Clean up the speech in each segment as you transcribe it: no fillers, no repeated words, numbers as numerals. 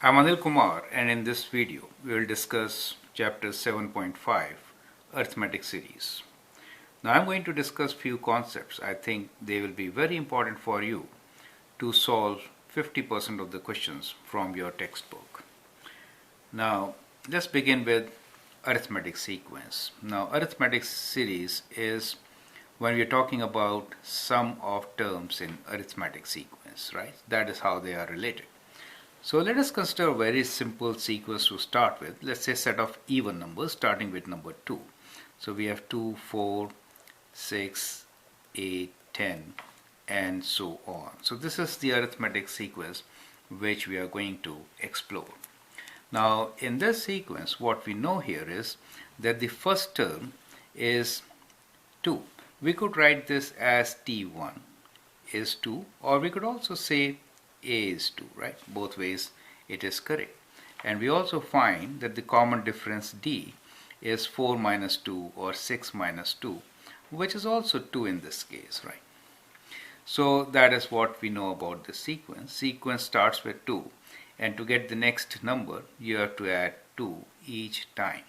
I'm Anil Kumar, and in this video we will discuss chapter 7.5 Arithmetic Series. Now I'm going to discuss few concepts. I think they will be very important for you to solve 50% of the questions from your textbook. Now let's begin with arithmetic sequence. Now arithmetic series is when we are talking about sum of terms in arithmetic sequence, right? That is how they are related. So let us consider a very simple sequence to start with. Let's say set of even numbers starting with number 2. So we have 2, 4, 6, 8, 10 and so on. So this is the arithmetic sequence which we are going to explore. Now in this sequence what we know here is that the first term is 2. We could write this as T1 is 2, or we could also say A is 2, right? Both ways it is correct. And we also find that the common difference D is 4 minus 2 or 6 minus 2, which is also 2 in this case, right? So that is what we know about the sequence. Sequence starts with 2, and to get the next number you have to add 2 each time.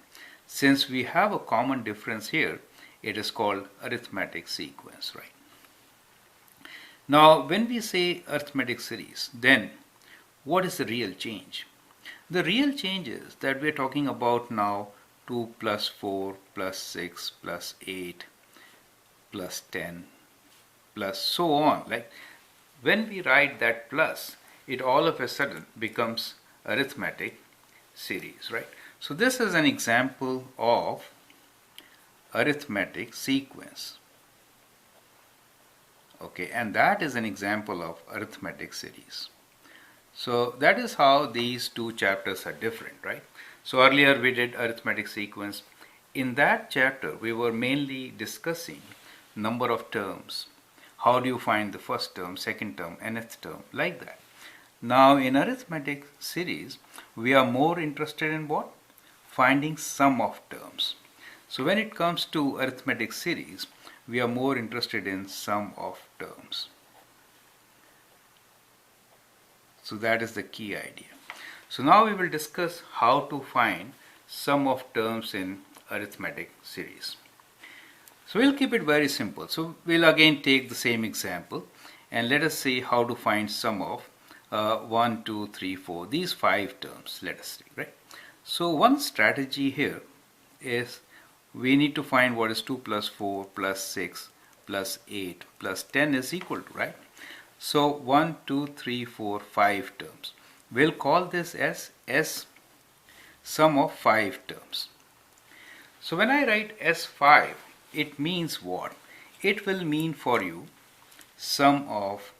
Since we have a common difference here, it is called arithmetic sequence, right? Now when we say arithmetic series, then what is the real change? The real change is that we are talking about now 2 plus 4 plus 6 plus 8 plus 10 plus so on. Like when we write that plus, it all of a sudden becomes arithmetic series, right? So this is an example of arithmetic sequence. Okay, and that is an example of arithmetic series. So that is how these two chapters are different, right? So earlier we did arithmetic sequence. In that chapter we were mainly discussing number of terms. How do you find the first term, second term, nth term, like that. Now in arithmetic series we are more interested in what? Finding sum of terms. So when it comes to arithmetic series, we are more interested in sum of terms. So that is the key idea. So now we will discuss how to find sum of terms in arithmetic series. So we'll keep it very simple. So we'll again take the same example and let us see how to find sum of 1, 2, 3, 4, these 5 terms, let us see, right? So one strategy here is we need to find what is 2 plus 4 plus 6 plus 8 plus 10 is equal to, right? So 1, 2, 3, 4, 5 terms. We'll call this as S sum of 5 terms. So when I write S5, it means what? It will mean for you sum of,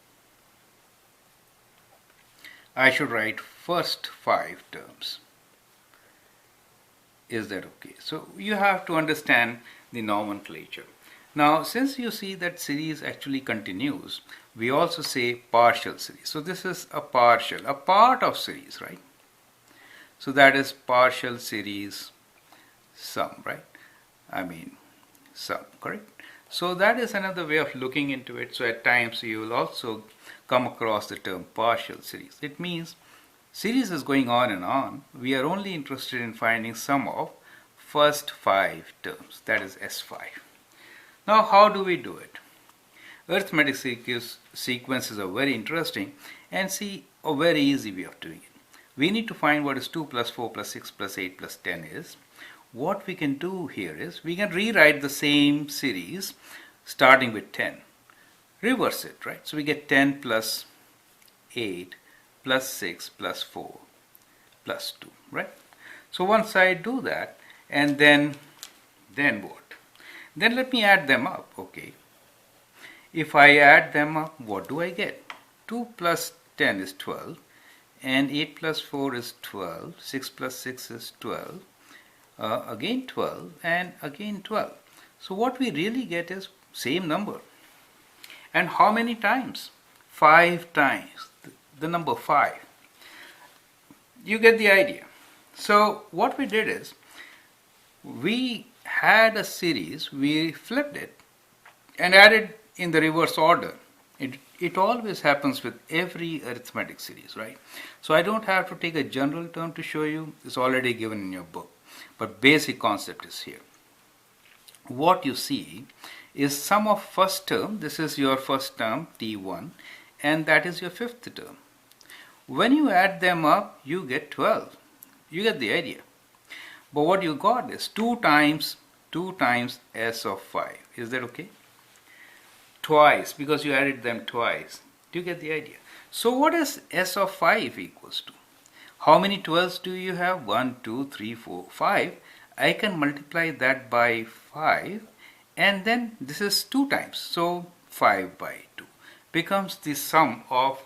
I should write first 5 terms. Is that okay? So you have to understand the nomenclature. Now since you see that series actually continues, we also say partial series. So this is a partial, a part of series, right? So that is partial series sum, right? I mean sum, correct? So that is another way of looking into it. So at times you will also come across the term partial series. It means series is going on and on. We are only interested in finding sum of first 5 terms, that is S5. Now how do we do it? Arithmetic sequences are very interesting and see a very easy way of doing it. We need to find what is 2 plus 4 plus 6 plus 8 plus 10 is. What we can do here is we can rewrite the same series starting with 10. Reverse it, right? So we get 10 plus 8 plus 6 plus 4 plus 2, right? So once I do that, and then what? Then let me add them up, okay? If I add them up, what do I get? 2 plus 10 is 12, and 8 plus 4 is 12, 6 plus 6 is 12, again 12, and again 12. So what we really get is same number. And how many times? 5 times. The number 5. You get the idea. So what we did is we had a series, we flipped it and added in the reverse order. It always happens with every arithmetic series, right? So I don't have to take a general term to show you. It's already given in your book. But basic concept is here. What you see is sum of first term. This is your first term, T1, and that is your fifth term. When you add them up, you get 12. You get the idea. But what you got is 2 times s of 5. Is that okay? Twice, because you added them twice. Do you get the idea? So what is s of 5 equals to? How many 12s do you have? 1, 2, 3, 4, 5. I can multiply that by 5, and then this is 2 times. So 5 by 2 becomes the sum of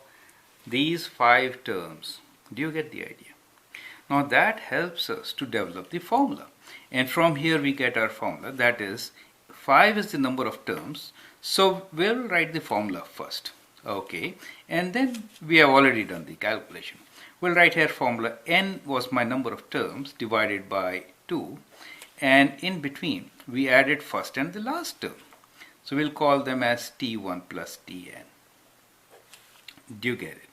these 5 terms. Do you get the idea? Now that helps us to develop the formula. And from here we get our formula. That is, 5 is the number of terms. So we'll write the formula first. Okay. And then we have already done the calculation. We'll write here formula. N was my number of terms divided by 2. And in between we added first and the last term. So we'll call them as T1 plus Tn. Do you get it?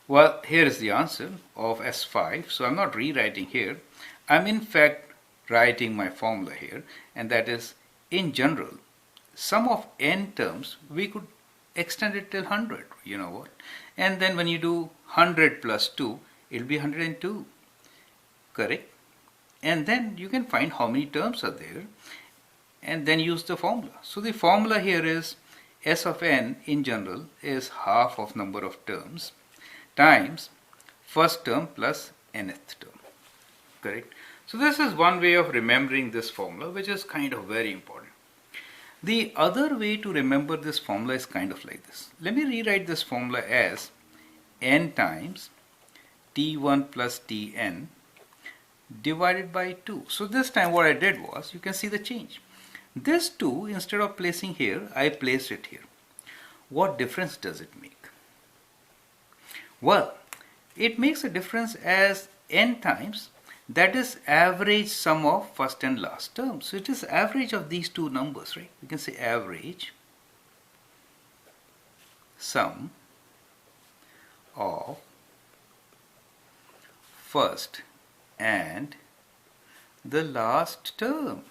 Well, here is the answer of S5. So I'm not rewriting here. I'm in fact writing my formula here, and that is, in general, sum of n terms, we could extend it till 100, you know what? And then when you do 100 plus 2, it'll be 102, correct? And then you can find how many terms are there, and then use the formula. So the formula here is S of n in general is half of number of terms times first term plus nth term, correct? So this is one way of remembering this formula, which is kind of very important. The other way to remember this formula is kind of like this. Let me rewrite this formula as n times T1 plus Tn divided by 2. So this time what I did was, you can see the change. This 2, instead of placing here, I placed it here. What difference does it make? Well, it makes a difference as n times, that is average sum of first and last term. So it is average of these two numbers, right? We can say average sum of first and the last term.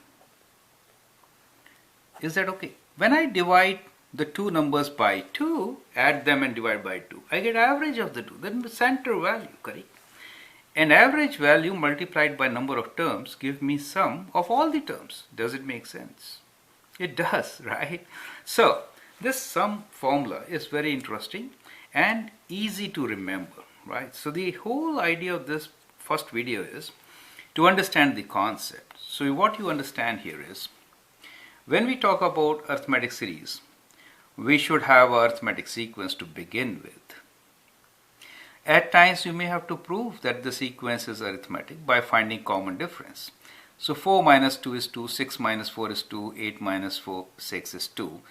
Is that okay? When I divide the two numbers by 2, add them and divide by 2, I get average of the two, then the center value, correct? And average value multiplied by number of terms give me sum of all the terms. Does it make sense? It does, right? So this sum formula is very interesting and easy to remember, right? So the whole idea of this first video is to understand the concept. So what you understand here is, when we talk about arithmetic series, we should have an arithmetic sequence to begin with. At times you may have to prove that the sequence is arithmetic by finding common difference. So 4 minus 2 is 2, 6 minus 4 is 2, 8 minus 6 is 2.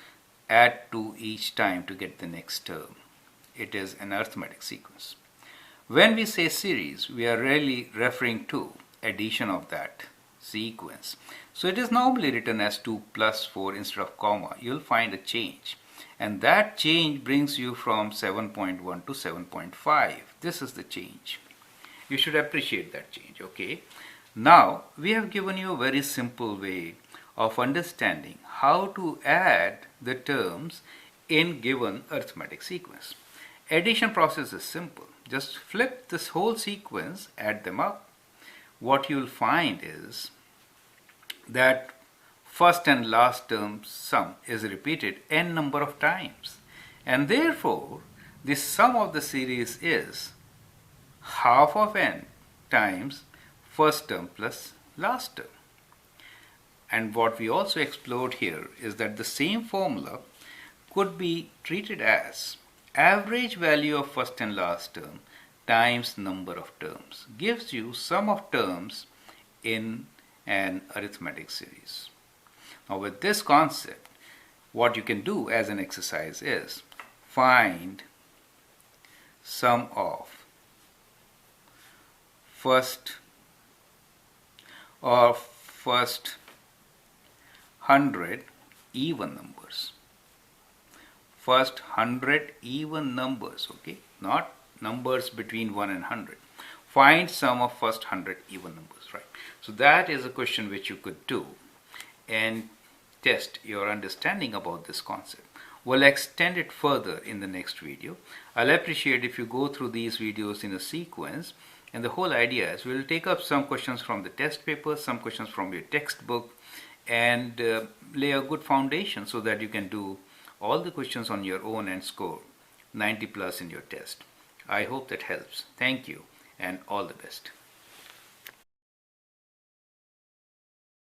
Add 2 each time to get the next term. It is an arithmetic sequence. When we say series, we are really referring to addition of that sequence. So it is normally written as 2 plus 4 instead of comma. You'll find a change. And that change brings you from 7.1 to 7.5. This is the change. You should appreciate that change, okay? Now, we have given you a very simple way of understanding how to add the terms in given arithmetic sequence. Addition process is simple. Just flip this whole sequence, add them up. What you'll find is that first and last term sum is repeated n number of times, and therefore the sum of the series is half of n times first term plus last term. And what we also explored here is that the same formula could be treated as average value of first and last term times number of terms gives you sum of terms in an arithmetic series. Now with this concept, what you can do as an exercise is find sum of first 100 even numbers, first 100 even numbers, okay? Not numbers between 1 and 100. Find sum of first 100 even numbers, right? So that is a question which you could do and test your understanding about this concept. We'll extend it further in the next video. I'll appreciate if you go through these videos in a sequence, and the whole idea is we'll take up some questions from the test paper, some questions from your textbook, and lay a good foundation so that you can do all the questions on your own and score 90 plus in your test. I hope that helps. Thank you and all the best.